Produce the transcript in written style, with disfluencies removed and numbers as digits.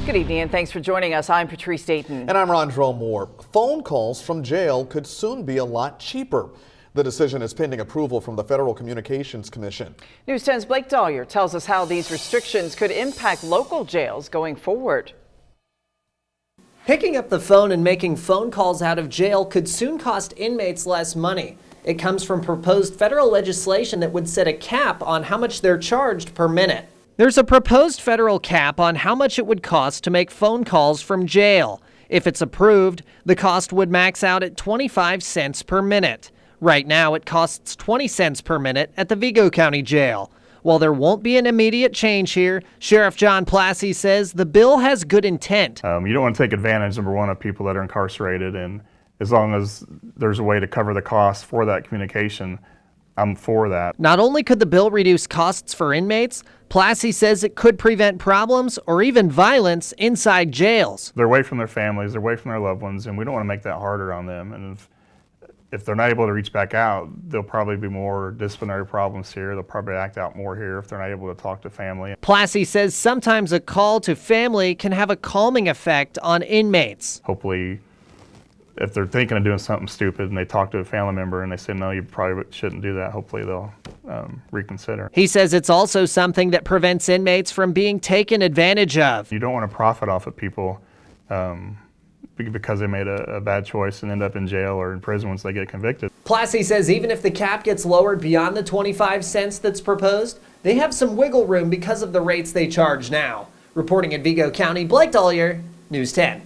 Good evening and thanks for joining us. I'm Patrice Dayton. And I'm Rondrell Moore. Phone calls from jail could soon be a lot cheaper. The decision is pending approval from the Federal Communications Commission. News 10's Blake Dahlia tells us how these restrictions could impact local jails going forward. Picking up the phone and making phone calls out of jail could soon cost inmates less money. It comes from proposed federal legislation that would set a cap on how much they're charged per minute. There's a proposed federal cap on how much it would cost to make phone calls from jail. If it's approved, the cost would max out at 25 cents per minute. Right now, it costs 20 cents per minute at the Vigo County Jail. While there won't be an immediate change here, Sheriff John Plassey says the bill has good intent. You don't want to take advantage, number one, of people that are incarcerated, and as long as there's a way to cover the costs for that communication, I'm for that. Not only could the bill reduce costs for inmates, Plassey says it could prevent problems or even violence inside jails. They're away from their families, they're away from their loved ones, and we don't want to make that harder on them. And if they're not able to reach back out, there'll probably be more disciplinary problems here. They'll probably act out more here if they're not able to talk to family. Plassey says sometimes a call to family can have a calming effect on inmates. Hopefully, if they're thinking of doing something stupid and they talk to a family member and they say, no, you probably shouldn't do that, hopefully they'll reconsider. He says it's also something that prevents inmates from being taken advantage of. You don't want to profit off of people because they made a bad choice and end up in jail or in prison once they get convicted. Plassey says even if the cap gets lowered beyond the 25 cents that's proposed, they have some wiggle room because of the rates they charge now. Reporting in Vigo County, Blake Dahlia, News 10.